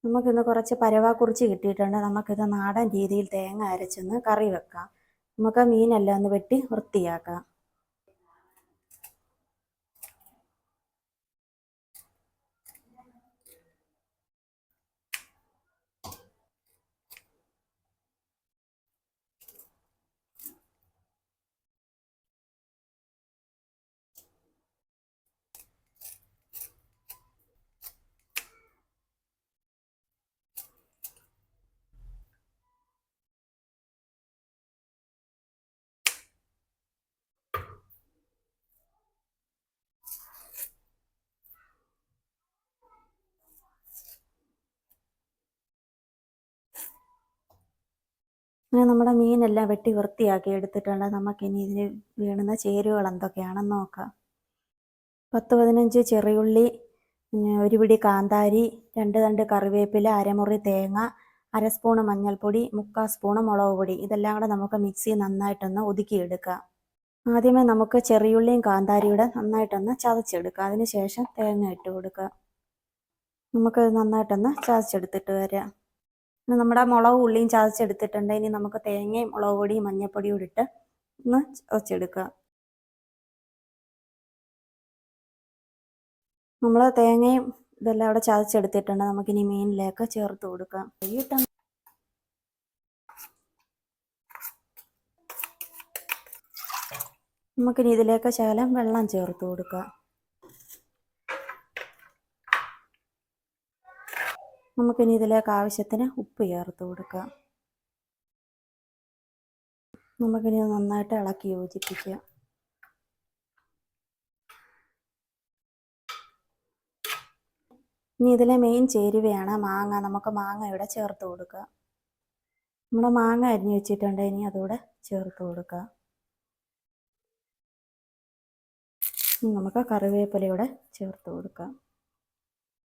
നമുക്കിന്ന് കുറച്ച് പരവാക്കുറിച്ചി കിട്ടിയിട്ടുണ്ട്. നമുക്കിത് നാടൻ രീതിയിൽ തേങ്ങ അരച്ചൊന്ന് കറി വെക്കാം. നമുക്ക് മീനെല്ലാം ഒന്ന് വെട്ടി വൃത്തിയാക്കാം. അങ്ങനെ നമ്മുടെ മീനെല്ലാം വെട്ടി വൃത്തിയാക്കി എടുത്തിട്ടുണ്ട്. നമുക്കിനി ഇതിന് വേണ്ടുന്ന ചേരുവകൾ എന്തൊക്കെയാണെന്ന് നോക്കാം. 10-15 ചെറിയുള്ളി, ഒരു പിടി കാന്താരി, 2 തണ്ട് കറിവേപ്പില, അരമുറി തേങ്ങ, 1/2 സ്പൂണ് മഞ്ഞൾപ്പൊടി, 3/4 സ്പൂണ് മുളക് പൊടി. ഇതെല്ലാം കൂടെ നമുക്ക് മിക്സിയിൽ നന്നായിട്ടൊന്ന് ഒതുക്കിയെടുക്കാം. ആദ്യമേ നമുക്ക് ചെറിയുള്ളിയും കാന്താരിയുടെ നന്നായിട്ടൊന്ന് ചതച്ചെടുക്കാം. അതിന് ശേഷം തേങ്ങ ഇട്ട് കൊടുക്കുക. നമുക്കത് നന്നായിട്ടൊന്ന് ചതച്ചെടുത്തിട്ട് വരാം. നമ്മുടെ മുളകും ഉള്ളിയും ചതച്ചെടുത്തിട്ടുണ്ട്. ഇനി നമുക്ക് തേങ്ങയും മുളക് പൊടിയും മഞ്ഞൾപ്പൊടിയും ഇട്ട് ഒന്ന് ചതച്ചെടുക്കുക. നമ്മൾ തേങ്ങയും ഇതെല്ലാം അവിടെ ചതച്ചെടുത്തിട്ടുണ്ട്. നമുക്കിനി മീനിലേക്ക് ചേർത്ത് കൊടുക്കാം. നമുക്കിനി ഇതിലേക്ക് ശകലം വെള്ളം ചേർത്ത് കൊടുക്കാം. നമുക്കിനി ഇതിലേക്ക് ആവശ്യത്തിന് ഉപ്പ് ചേർത്ത് കൊടുക്കാം. നമുക്കിനി നന്നായിട്ട് ഇളക്കി യോജിപ്പിക്കുക. ഇനി ഇതിലെ മെയിൻ ചേരുവയാണ് മാങ്ങ. നമുക്ക് മാങ്ങ ഇവിടെ ചേർത്ത് കൊടുക്കുക. നമ്മുടെ മാങ്ങ അരിഞ്ഞ് വെച്ചിട്ടുണ്ട്. ഇനി അതോടെ ചേർത്ത് കൊടുക്കുക. നമുക്ക് കറിവേപ്പിലയോടെ ചേർത്ത് കൊടുക്കാം.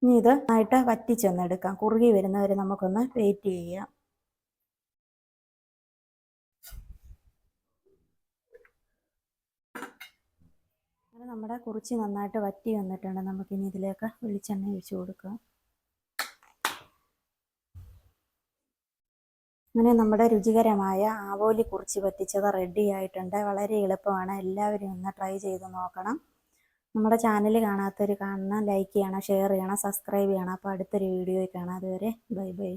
ഇനി ഇത് നന്നായിട്ട് വറ്റിച്ചൊന്നെടുക്കാം. കുറുകി വരുന്നവരെ നമുക്കൊന്ന് വെയിറ്റ് ചെയ്യാം. അങ്ങനെ നമ്മുടെ കുറിച്ചി നന്നായിട്ട് വറ്റി വന്നിട്ടുണ്ട്. നമുക്കിനി ഇതിലേക്ക് വെളിച്ചെണ്ണ ഒഴിച്ചു കൊടുക്കാം. അങ്ങനെ നമ്മുടെ രുചികരമായ ആവോലി കുറിച്ചി വറ്റിച്ചത് റെഡി ആയിട്ടുണ്ട്. വളരെ എളുപ്പമാണ്. എല്ലാവരും ഒന്ന് ട്രൈ ചെയ്ത് നോക്കണം. നമ്മുടെ ചാനൽ കാണാത്തവർ കാണണം, ലൈക്ക് ചെയ്യണം, ഷെയർ ചെയ്യണം, സബ്സ്ക്രൈബ് ചെയ്യണം. അപ്പോൾ അടുത്തൊരു വീഡിയോയിൽ കാണാം. അതുവരെ ബൈ ബൈ.